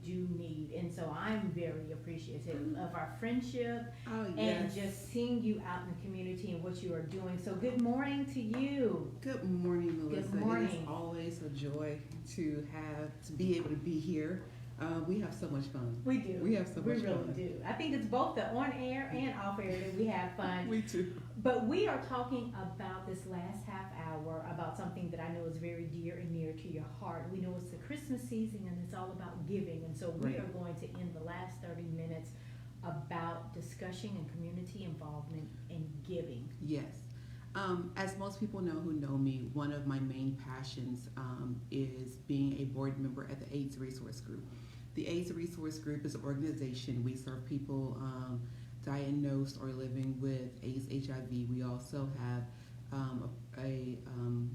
do need. And so I'm very appreciative of our friendship Oh, and yes. just seeing you out in the community and what you are doing. So good morning to you. Good morning, Melissa. Good It is morning. always a joy to be able to be here. We have so much fun. We do. We have so We much really fun. do. I think it's both the on air and off air that we have fun. We too. But we are talking about this last half hour about something that I know is very dear and near to your heart. We know it's the Christmas season and it's all about giving. And so we Right. are going to end the last 30 minutes about discussion and community involvement in giving. Yes. As most people know who know me, one of my main passions is being a board member at the AIDS Resource Group. The AIDS Resource Group is an organization. We serve people diagnosed or living with AIDS, HIV. We also have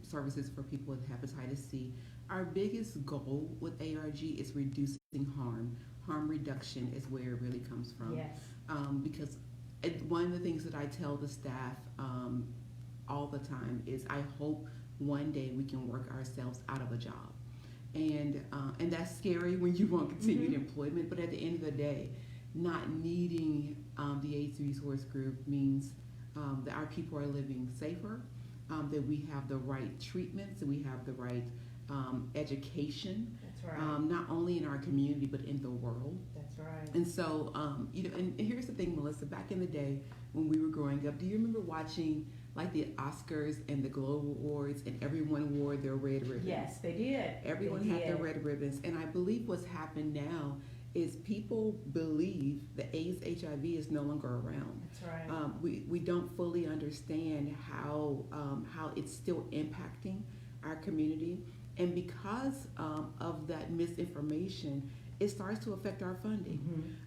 services for people with hepatitis C. Our biggest goal with ARG is reducing harm. Harm reduction is where it really comes from. Yes. Because one of the things that I tell the staff all the time is I hope one day we can work ourselves out of a job. And that's scary when you want continued employment, but at the end of the day, not needing the AIDS Resource Group means that our people are living safer, that we have the right treatments, that we have the right education, That's right. not only in our community but in the world. That's right. And so, and here's the thing, Melissa. Back in the day when we were growing up, do you remember watching like the Oscars and the Global Awards, and everyone wore their red ribbons? Yes, they did. Everyone They had their did. red ribbons, and I believe what's happened now is people believe that AIDS, HIV is no longer around. That's right. We don't fully understand how it's still impacting our community, and because of that misinformation, it starts to affect our funding.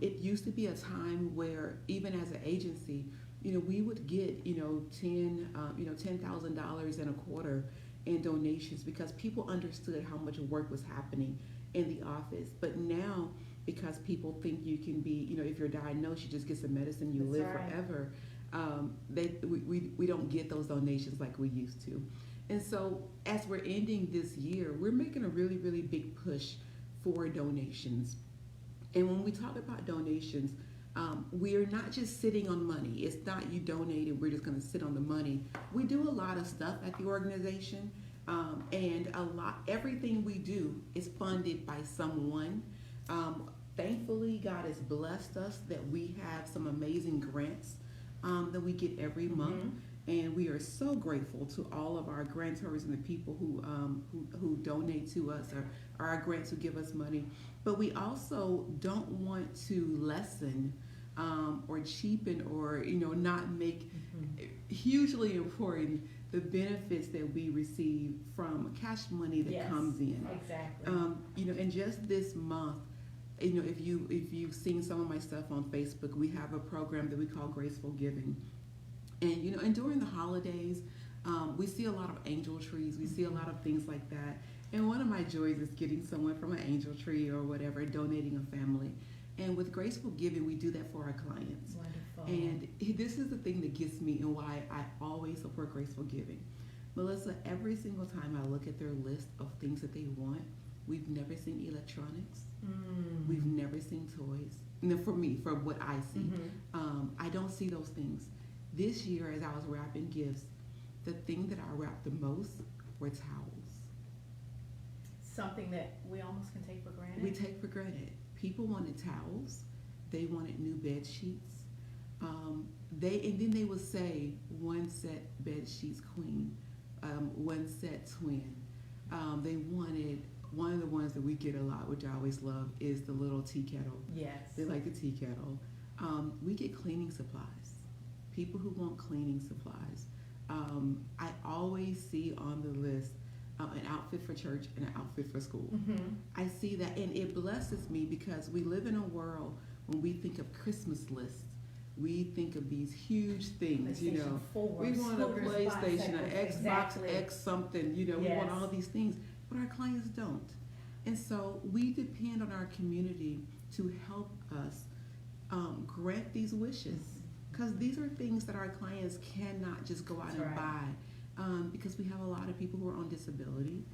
It used to be a time where even as an agency, we would get $10,000 in a quarter in donations because people understood how much work was happening in the office. But now, because people think you can be, if you're diagnosed, you just get some medicine, you That's live right. forever. We don't get those donations like we used to. And so as we're ending this year, we're making a really, really big push for donations. And when we talk about donations, we are not just sitting on money. It's not you donate and we're just going to sit on the money. We do a lot of stuff at the organization, and everything we do is funded by someone. Thankfully, God has blessed us that we have some amazing grants that we get every month. And we are so grateful to all of our grantors and the people who donate to us, or our grants who give us money. But we also don't want to lessen or cheapen or not make hugely important the benefits that we receive from cash money that comes in. Exactly. And just this month, if you've seen some of my stuff on Facebook, we have a program that we call Graceful Giving. And during the holidays, we see a lot of angel trees. We see a lot of things like that. And one of my joys is getting someone from an angel tree or whatever, donating a family. And with Graceful Giving, we do that for our clients. Wonderful. And this is the thing that gets me and why I always support Graceful Giving. Melissa, every single time I look at their list of things that they want, we've never seen electronics. We've never seen toys. For me, for what I see. I don't see those things. This year, as I was wrapping gifts, the thing that I wrapped the most were towels. Something that we almost can take for granted. We take for granted. People wanted towels. They wanted new bed sheets. And then they would say one set bed sheets queen, one set twin. They wanted one of the ones that we get a lot, which I always love, is the little tea kettle. Yes. They like the tea kettle. We get cleaning supplies. People who want cleaning supplies. I always see on the list an outfit for church and an outfit for school. I see that, and it blesses me because we live in a world when we think of Christmas lists, we think of these huge things, we want a PlayStation, an Xbox X something, we want all these things, but our clients don't. And so we depend on our community to help us grant these wishes. Because these are things that our clients cannot just go out and buy, because we have a lot of people who are on disability.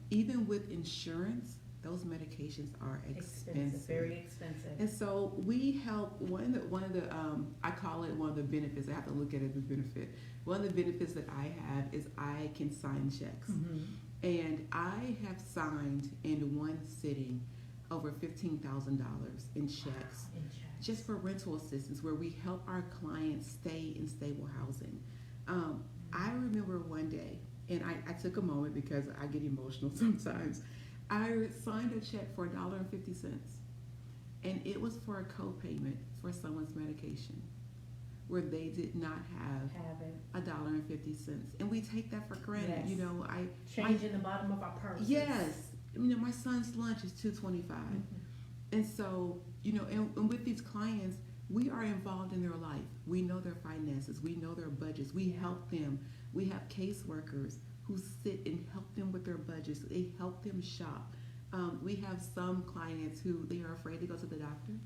Even with insurance, those medications are Expensive, very expensive. And so we help. One of the I call it one of the benefits. I have to look at it as a benefit. One of the benefits that I have is I can sign checks, and I have signed in one sitting over $15,000 in checks, just for rental assistance, where we help our clients stay in stable housing. I remember one day, and I took a moment because I get emotional sometimes. I signed a check for $1.50, and it was for a co-payment for someone's medication, where they did not have $1.50, and we take that for granted. Yes. You know, change in the bottom of our purses. Yes, you know, my son's lunch is $2.25, and so and with these clients, we are involved in their life. We know their finances. We know their budgets. We help them. We have caseworkers who sit and help them with their budgets. They help them shop. We have some clients who they are afraid to go to the doctor.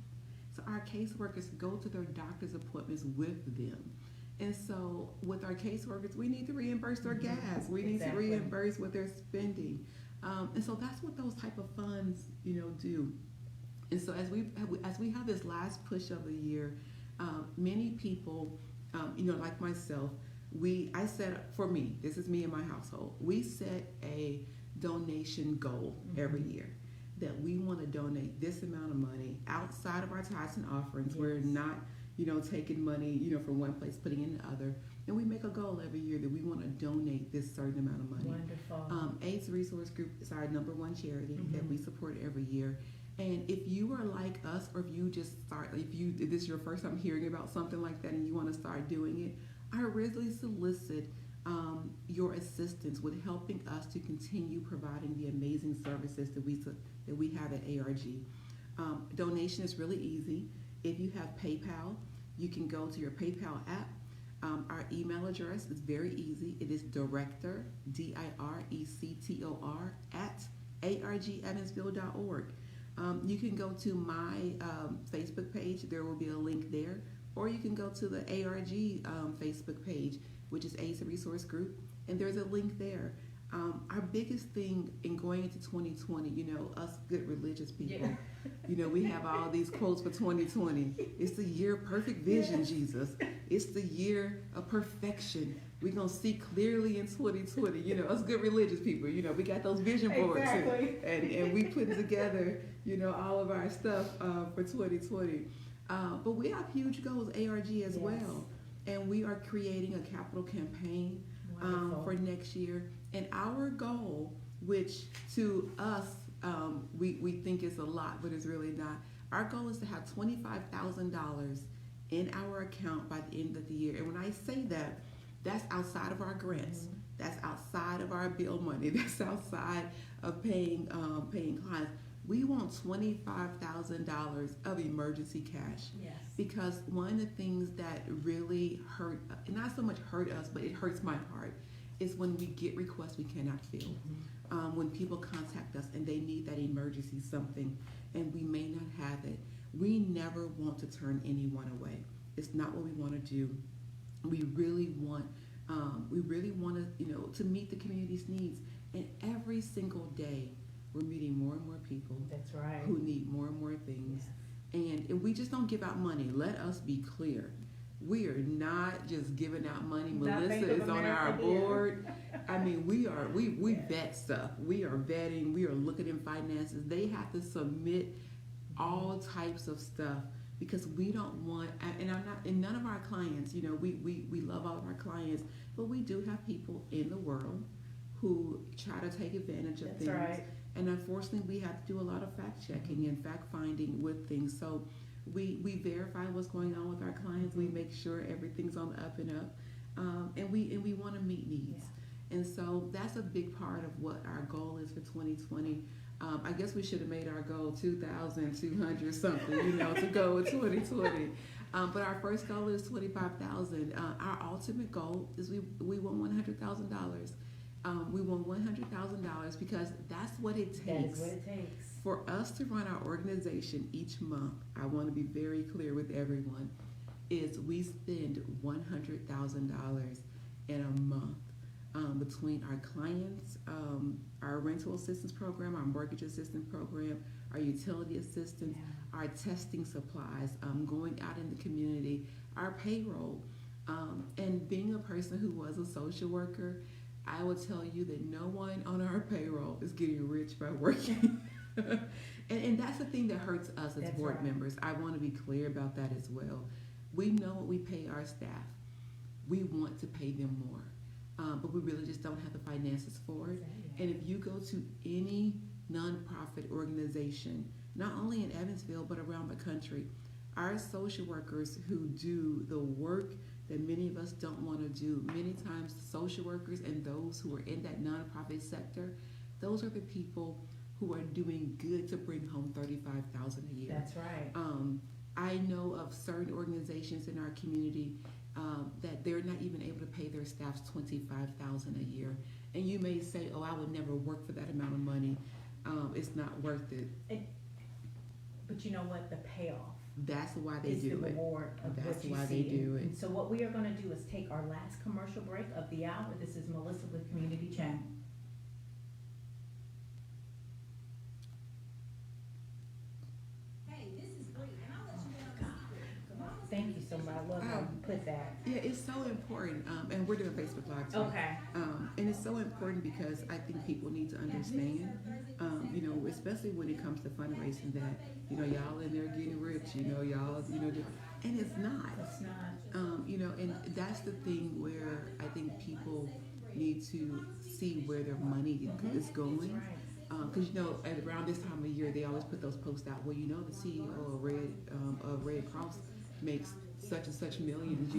So our caseworkers go to their doctor's appointments with them. And so with our caseworkers, we need to reimburse their gas. We need to reimburse what they're spending. And so that's what those type of funds, do. And so as we have this last push of the year, many people, like myself, I set, for me, this is me and my household, we set a donation goal every year that we want to donate this amount of money outside of our tithes and offerings. Yes. We're not, taking money, from one place, putting it in the other. And we make a goal every year that we want to donate this certain amount of money. Wonderful. AIDS Resource Group is our #1 charity that we support every year. And if you are like us, or if you just if this is your first time hearing about something like that and you want to start doing it, I really solicit your assistance with helping us to continue providing the amazing services that we have at ARG. Donation is really easy. If you have PayPal, you can go to your PayPal app. Our email address is very easy. It is director, DIRECTOR, @argevansville.org. You can go to my Facebook page. There will be a link there. Or you can go to the ARG Facebook page, which is AIDS Resource Group, and there's a link there. Our biggest thing in going into 2020, us good religious people, we have all these quotes for 2020. It's the year of perfect vision, yes. Jesus. It's the year of perfection. We're going to see clearly in 2020. Us good religious people, we got those vision boards. Exactly. And we put together, all of our stuff for 2020. But we have huge goals, ARG as yes. well. And we are creating a capital campaign for next year. And our goal, which to us, we think is a lot, but it's really not. Our goal is to have $25,000 in our account by the end of the year. And when I say that, that's outside of our grants. That's outside of our bill money. That's outside of paying clients. We want $25,000 of emergency cash. Yes. Because one of the things that really hurt, not so much hurt us, but it hurts my heart, is when we get requests we cannot fill. When people contact us and they need that emergency something and we may not have it, we never want to turn anyone away. It's not what we want to do. We really want to meet the community's needs. And every single day, we're meeting more and more people. That's right. Who need more and more things. Yes. And we just don't give out money. Let us be clear. We are not just giving out money. Melissa is on our board. I mean, we vet stuff. We are vetting. We are looking in finances. They have to submit all types of stuff because we don't want, and none of our clients, we love all of our clients, but we do have people in the world who try to take advantage of things. That's right. And unfortunately, we have to do a lot of fact checking and fact finding with things. So we verify what's going on with our clients. We make sure everything's on the up and up, and we want to meet needs. Yeah. And so that's a big part of what our goal is for 2020. I guess we should have made our goal 2,200 something, to go with 2020. But our first goal is 25,000. Our ultimate goal is we want $100,000. We want $100,000 because that's what it takes. That is what it takes. For us to run our organization each month, I want to be very clear with everyone, is we spend $100,000 in a month between our clients, our rental assistance program, our mortgage assistance program, our utility assistance, Yeah. our testing supplies, going out in the community, our payroll. And being a person who was a social worker, I will tell you that no one on our payroll is getting rich by working. And that's the thing that hurts us as That's board right. members. I want to be clear about that as well. We know what we pay our staff. We want to pay them more, but we really just don't have the finances for it. And if you go to any nonprofit organization, not only in Evansville but around the country, our social workers who do the work that many of us don't want to do, many times social workers and those who are in that nonprofit sector, those are the people who are doing good to bring home $35,000 a year. That's right. I know of certain organizations in our community that they're not even able to pay their staffs $25,000 a year. And you may say, "Oh, I would never work for that amount of money. It's not worth it." But you know what? The payoff That's why they is the do it. reward of That's what you why see. they do it. And so what we are going to do is take our last commercial break of the hour. This is Melissa with Community Channel. Thank you so much. I love how you put that. Yeah, it's so important. And we're doing Facebook Live too. Okay. And it's so important because I think people need to understand, especially when it comes to fundraising, that, y'all in there getting rich, y'all, and it's not. It's not. And that's the thing where I think people need to see where their money is going. Because around this time of year, they always put those posts out. Well, the CEO of Red Cross makes such and such millions,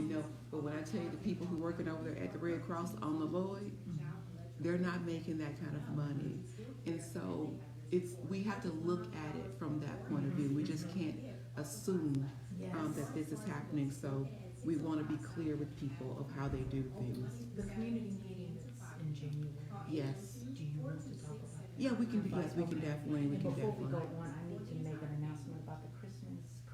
But when I tell you the people who are working over there at the Red Cross on the Lloyd, they're not making that kind of money. And so we have to look at it from that point of view. We just can't assume that this is happening. So we want to be clear with people of how they do things. The community meeting is in January. Yes. Do you want to talk about that? Yeah, we can definitely. And before we go on, I need to make an announcement about the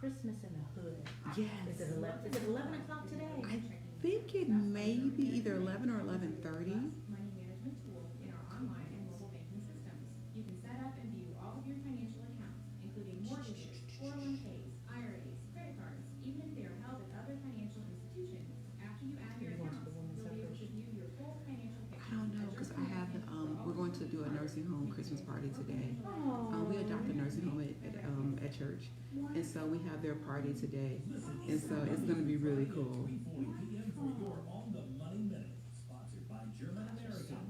Christmas in the Hood. Yes. Is it 11 o'clock today? I think it may be either 11 or 11:30. Money management tool in our online and mobile banking systems. You can set up and view all of your financial accounts, including mortgages, 401ks, IRAs, credit cards, even if they are held at other financial institutions. After you add your You want accounts, the women's you'll be able to suffrage? view your full financial I picture. don't know because I have. We're going to do a nursing home Christmas party today. Oh. We adopt a nursing home at church, and so we have their party today, and so it's going to be really cool. 3:40 p.m. for your On the Money Minute, sponsored by German American.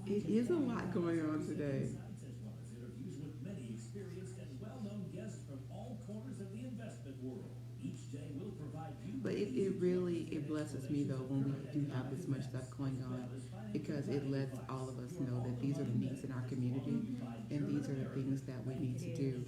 It is a lot going on today. Insights as well as interviews with many experienced and well-known guests from all corners of the investment world. Each day will provide you. But it really blesses me though when we do have this much stuff going on, because it lets all of us know that these are the needs in our community and these are the things that we need to do.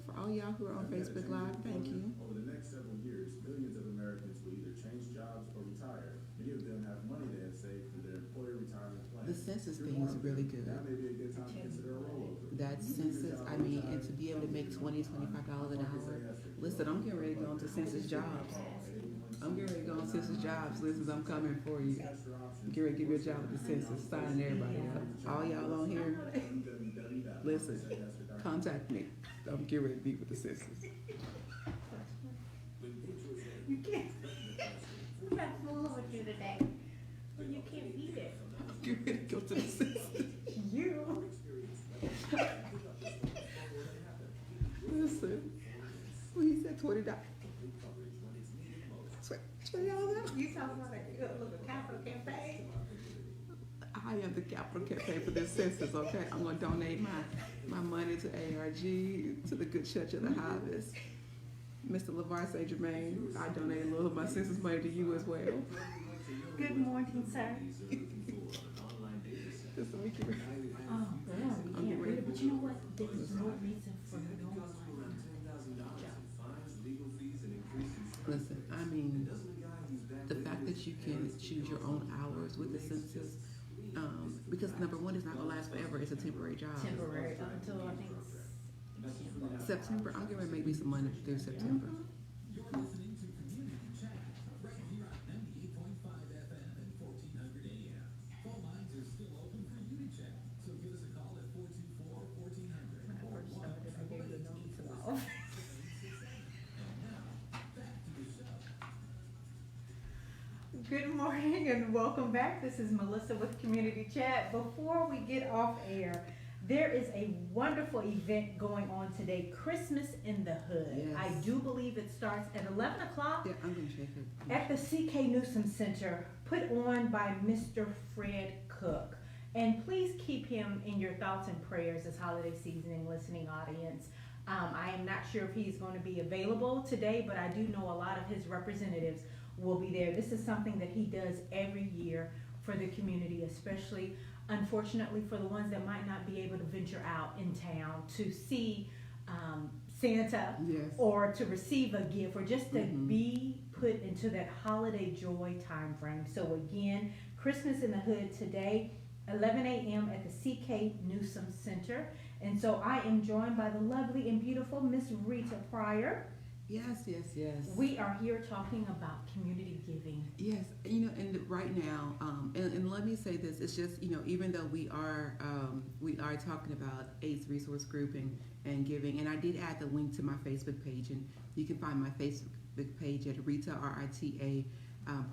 For all y'all who are on Facebook Live, thank you. Over the next several years, millions of Americans will either change jobs or retire. Many of them have money they have saved through their employer retirement plan. The census thing is really good. Now may be a good time to consider a rollover. That census, and to be able to make $20-$25 an hour. Listen, I'm getting ready to go into census jobs. I'm getting ready to go on census jobs. Listen, I'm coming for you. I'm getting ready to give you a job with the census, signing everybody up. All y'all on here, listen, contact me. I'm getting ready to be with the census. You can't. I'm not fooling with you today. You can't beat it. I'm getting ready to go to the census. You. Listen, well, he said $20. $20. You talking about a capital campaign? I am the capital campaign for this census, okay? I'm going to donate my money to ARG, to the Good Church of the Harvest. Mr. LeVar St. Germain, I donate a little of my census money to you as well. Good morning, sir. Just to make you Oh, boy, we can't read it, but you know what? There's no reason for no one. Listen, I mean, the fact that you can choose your own hours with the census, because number one, it's not going to last forever. It's a temporary job. Temporary up until I think September, I'm going to make me some money through September. You're listening to Community Channel right here on 98.5 FM and 1400 AM. Phone lines are Good morning and welcome back. This is Melissa with Community Chat. Before we get off air, there is a wonderful event going on today, Christmas in the Hood. Yes. I do believe it starts at 11 o'clock Yeah, I'm gonna check it. at the C.K. Newsom Center, put on by Mr. Fred Cook. And please keep him in your thoughts and prayers this holiday season and listening audience. I am not sure if he's going to be available today, but I do know a lot of his representatives will be there. This is something that he does every year for the community, especially, unfortunately, for the ones that might not be able to venture out in town to see Santa Yes. or to receive a gift or just to Mhm. be put into that holiday joy time frame. So again, Christmas in the Hood today, 11 a.m. at the C.K. Newsom Center. And so I am joined by the lovely and beautiful Miss Rita Pryor. Yes, yes, yes. We are here talking about community giving. Yes, and right now, and let me say this: it's just even though we are talking about AIDS resource group and giving, and I did add the link to my Facebook page, and you can find my Facebook page at Rita Rita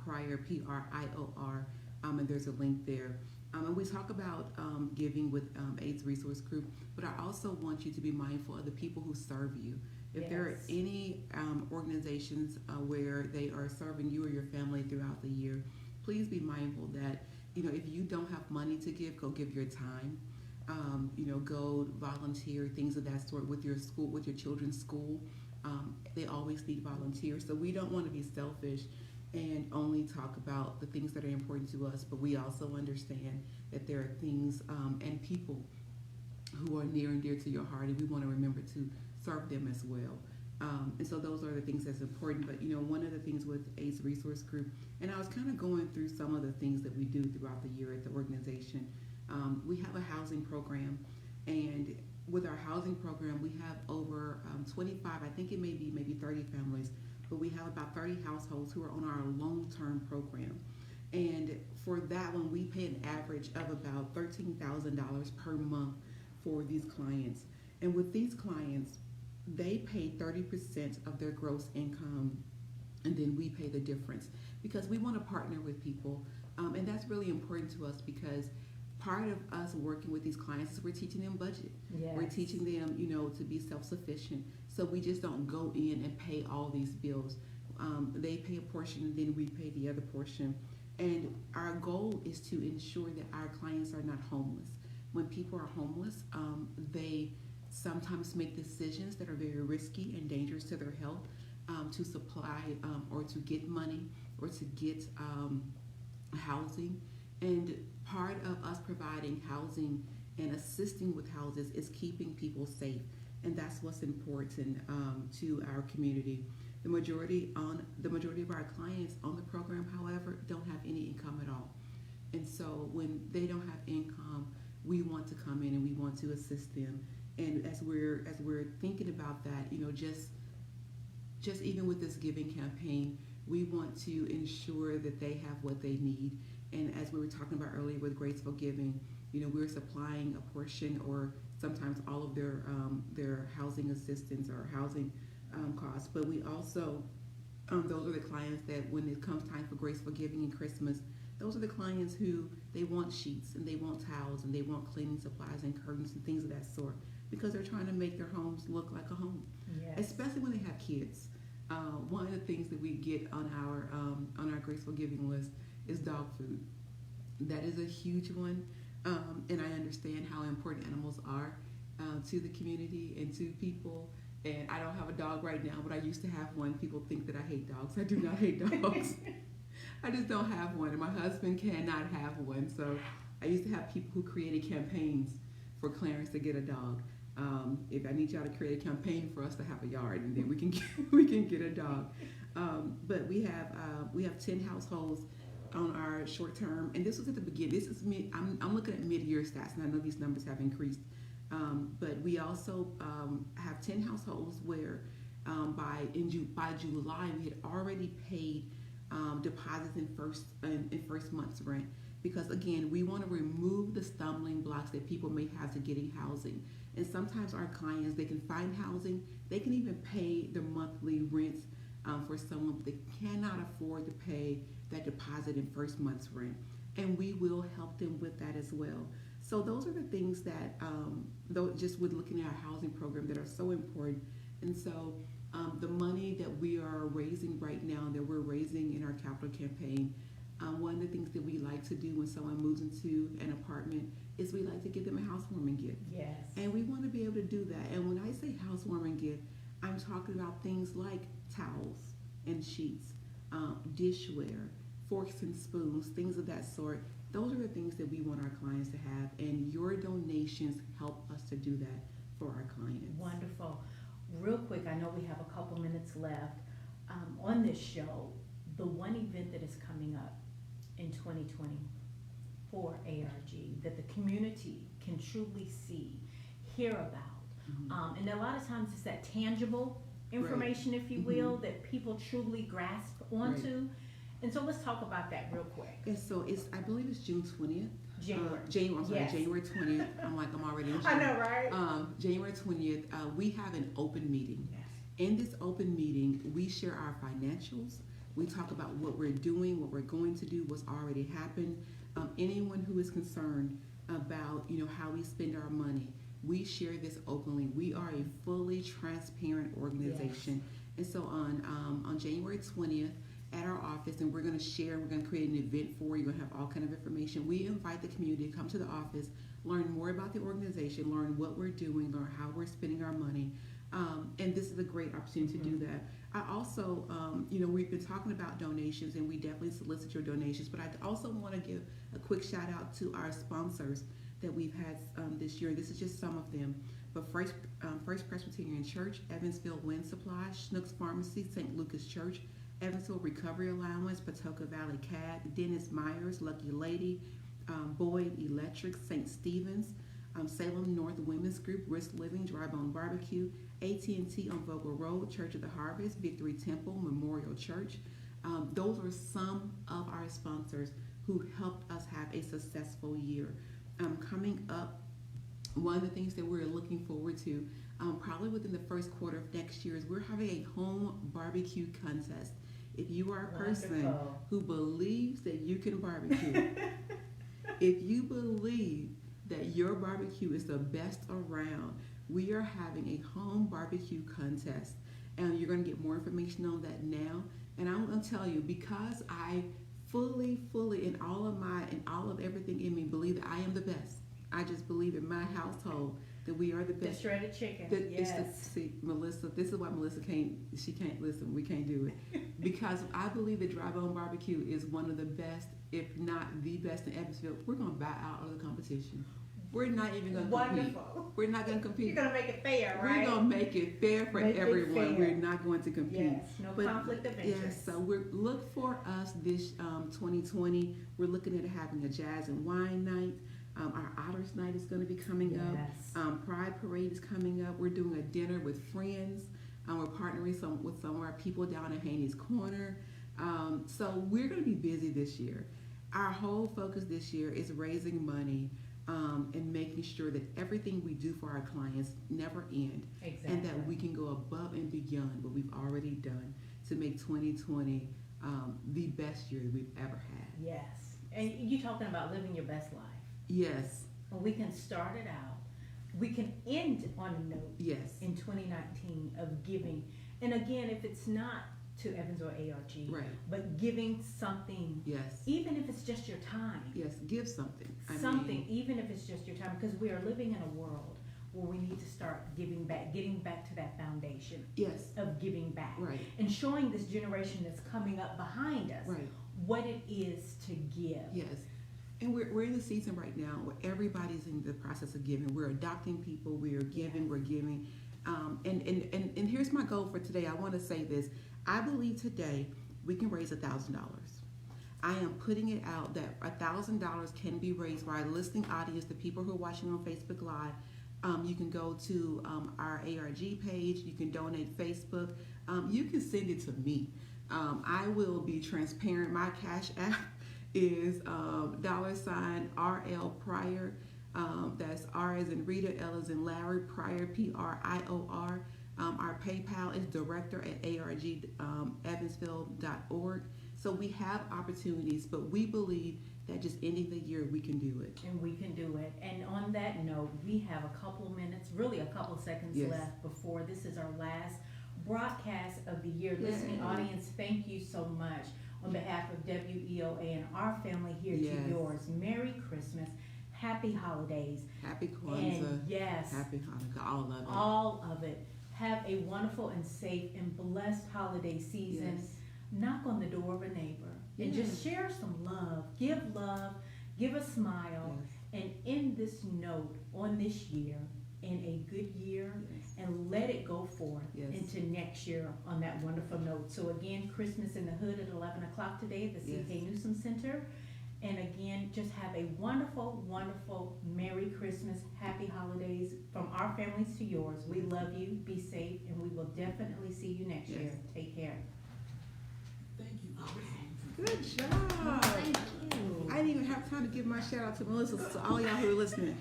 Pryor Prior, and there's a link there. And we talk about giving with AIDS resource group, but I also want you to be mindful of the people who serve you. If there are Yes. any organizations where they are serving you or your family throughout the year, please be mindful that if you don't have money to give, go give your time. Go volunteer, things of that sort with your school, with your children's school. They always need volunteers, so we don't want to be selfish and only talk about the things that are important to us, but we also understand that there are things and people who are near and dear to your heart, and we want to remember to serve them as well. And so those are the things that's important. But one of the things with AIDS Resource Group, and I was kind of going through some of the things that we do throughout the year at the organization. We have a housing program, and with our housing program, we have over 25, I think it may be maybe 30 families, but we have about 30 households who are on our long-term program. And for that one, we pay an average of about $13,000 per month for these clients. And with these clients, they pay 30% of their gross income, and then we pay the difference because we want to partner with people. And that's really important to us because part of us working with these clients is we're teaching them budget. Yes. We're teaching them, to be self-sufficient. So we just don't go in and pay all these bills. They pay a portion and then we pay the other portion. And our goal is to ensure that our clients are not homeless. When people are homeless, they sometimes make decisions that are very risky and dangerous to their health to supply or to get money or to get housing. And part of us providing housing and assisting with houses is keeping people safe. And that's what's important to our community. The majority of our clients on the program, however, don't have any income at all. And so when they don't have income, we want to come in and we want to assist them. And as we're thinking about that, just even with this giving campaign, we want to ensure that they have what they need. And as we were talking about earlier with Graceful Giving, we're supplying a portion or sometimes all of their housing assistance or housing costs. But we also, those are the clients that when it comes time for Graceful Giving and Christmas, those are the clients who they want sheets and they want towels and they want cleaning supplies and curtains and things of that sort because they're trying to make their homes look like a home, Yes. especially when they have kids. One of the things that we get on our Graceful Giving list is dog food. That is a huge one, and I understand how important animals are to the community and to people. And I don't have a dog right now, but I used to have one. People think that I hate dogs. I do not hate dogs. I just don't have one, and my husband cannot have one. So I used to have people who created campaigns for Clarence to get a dog. If I need y'all to create a campaign for us to have a yard, and then we can get a dog. But we have 10 households on our short term, and this was at the beginning. This is me. I'm looking at mid-year stats, and I know these numbers have increased. But we also have 10 households where by July we had already paid deposits in first month's rent, because again we want to remove the stumbling blocks that people may have to getting housing. And sometimes our clients, they can find housing, they can even pay their monthly rents for someone, but they cannot afford to pay that deposit in first month's rent, and we will help them with that as well. So those are the things that, though, just with looking at our housing program, that are so important. And so the money that we are raising right now, that we're raising in our capital campaign, one of the things that we like to do when someone moves into an apartment is we like to give them a housewarming gift. Yes. And we want to be able to do that. And when I say housewarming gift, I'm talking about things like towels and sheets, dishware, forks and spoons, things of that sort. Those are the things that we want our clients to have, and your donations help us to do that for our clients. Wonderful. Real quick, I know we have a couple minutes left. On this show, the one event that is coming up in 2020 for ARG that the community can truly see, hear about. Mhm. And a lot of times it's that tangible information, if you will, that people truly grasp onto. And so let's talk about that real quick. And so I believe it's June 20th. January. Yes. January 20th. I'm already in June. I know, right? January 20th, we have an open meeting. Yes. In this open meeting, we share our financials. We talk about what we're doing, what we're going to do, what's already happened. Anyone who is concerned about, how we spend our money, we share this openly. We are a fully transparent organization. And so on January 20th, at our office, and we're going to create an event for you. We're going to have all kind of information. We invite the community to come to the office, learn more about the organization, learn what we're doing, learn how we're spending our money. And this is a great opportunity to do that. I also, we've been talking about donations, and we definitely solicit your donations, but I also want to give a quick shout out to our sponsors that we've had this year. This is just some of them. But First Presbyterian Church, Evansville Wind Supply, Schnucks Pharmacy, St. Lucas Church, Evansville Recovery Allowance, Patoka Valley CAD, Dennis Myers, Lucky Lady, Boyd Electric, St. Stephen's, Salem North Women's Group, Risk Living, Dry Bone Barbecue, AT&T on Vogel Road, Church of the Harvest, Victory Temple, Memorial Church. Those are some of our sponsors who helped us have a successful year. Coming up, one of the things that we're looking forward to, probably within the first quarter of next year, is we're having a home barbecue contest. If you are a person Wonderful. who believes that you can barbecue, if you believe that your barbecue is the best around, we are having a home barbecue contest. And you're going to get more information on that now. And I'm going to tell you, because I fully, in all of everything in me, believe that I am the best. I just believe in my household that we are the The best. shredded chicken. See, Melissa, this is why Melissa can't listen. We can't do it. Because I believe that Dry Bone Barbecue is one of the best, if not the best in Evansville. We're going to bow out of the competition. We're not even going to compete. Wonderful. We're not going to compete. You're going to make it fair, right? We're going to make it fair for Make it everyone. fair. We're not going to compete. Yes, no conflict of interest. Yes, so look for us this 2020. We're looking at having a jazz and wine night. Our Otters Night is going to be coming up. Pride Parade is coming up. We're doing a dinner with friends. We're partnering with some of our people down at Haney's Corner. So we're going to be busy this year. Our whole focus this year is raising money and making sure that everything we do for our clients never end. Exactly. And that we can go above and beyond what we've already done to make 2020 the best year that we've ever had. Yes. And you talking about living your best life. Yes. Well, we can start it out. We can end on a note Yes. in 2019 of giving. And again, if it's not to Evans or ARG, Right. but giving something, Yes. even if it's just your time. Yes. Give something. Even if it's just your time, because we are living in a world where we need to start giving back, getting back to that foundation Yes. of giving back. Right. And showing this generation that's coming up behind us Right. what it is to give. Yes. And we're in the season right now where everybody's in the process of giving. We're adopting people. We are giving. Yes. We're giving. And here's my goal for today. I want to say this. I believe today we can raise $1,000. I am putting it out that $1,000 can be raised by our listening audience, the people who are watching on Facebook Live. You can go to our ARG page. You can donate Facebook. You can send it to me. I will be transparent. My Cash App is $RL Pryor. That's R as in Rita, L as in Larry, Pryor, PRIOR. Our PayPal is director@argevansville.org. So we have opportunities, but we believe that just ending the year, we can do it. And we can do it. And on that note, we have a couple minutes, really a couple seconds Yes. left before this is our last broadcast of the year. Yay. Listening audience, thank you so much. On behalf of WEOA and our family here Yes. to yours, Merry Christmas, Happy Holidays, Happy Kwanzaa, and yes, Happy Hanukkah, all of it. all of it. Have a wonderful and safe and blessed holiday season. Yes. Knock on the door of a neighbor and just share some love, give a smile, Yes. and end this note on this year in a good year, Yes. and let it go forth Yes. into next year on that wonderful note. So again, Christmas in the Hood at 11 o'clock today at the Yes. CK Newsom Center. And again, just have a wonderful, wonderful Merry Christmas, Happy Holidays from our families to yours. We love you, be safe, and we will definitely see you next Yes. year. Take care. Thank you for listening to Good job. Thank you. I didn't even have time to give my shout out to Melissa, to all y'all who are listening.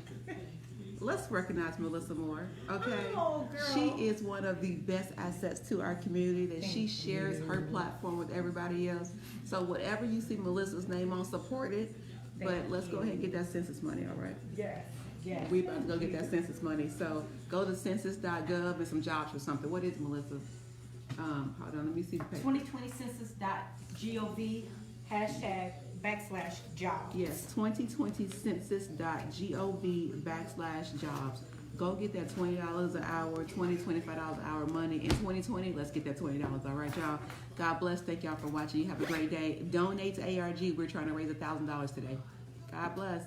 Let's recognize Melissa Moore, okay? Oh, girl. She is one of the best assets to our community, that she Thank shares her you. platform with everybody else. So whatever you see Melissa's name on, support it. But Thank let's go you. ahead and get that census money, all right? Yes, yes. We about to go get that census money. So go to census.gov and some jobs or something. What is it, Melissa? Hold on, let me see the paper. 2020 census.gov #/jobs. Yes, 2020 census.gov/jobs. Go get that $20 an hour, $25 an hour money. In 2020, let's get that $20. All right, y'all. God bless. Thank y'all for watching. You have a great day. Donate to ARG. We're trying to raise $1,000 today. God bless.